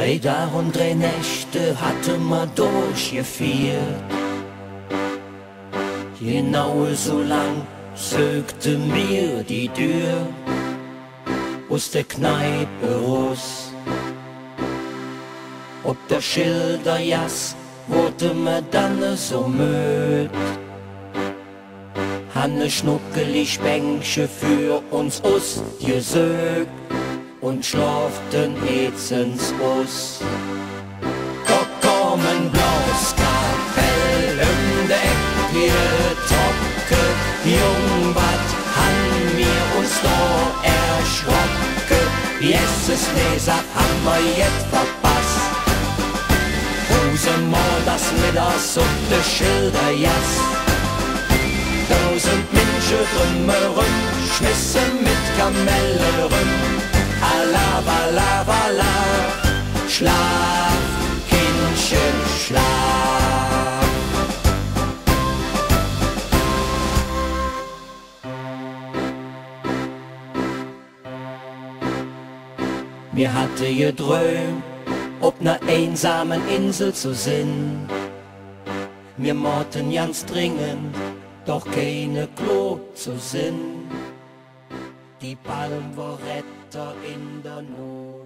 3 Tage und 3 Nächte hatte man durchgeführt. Genau so lang sögte mir die Tür aus der Kneipe raus. Ob der Schilderjas wurde mir dann so müd. Hanne schnuckelig Bänkchen für uns ausgesögt und schlaften ezens aus. Da kommen Blauskapell um der Ecke Trocke, Jung, wat han wir uns da erschrocke. Jesses Leser haben wir jetzt verpasst. Husen mal das Mittags und de Schilderjas. 1000 Menschen drumherum, schmissen mit Kamelle rum. Alla, walla, walla, schlaf, Kindchen, schlaf. Mir hatte geträumt, ob ner einsamen Insel zu sinn. Mir morten ganz dringend, doch keine Klo zu sinn. Die Palm war Retter in der Not.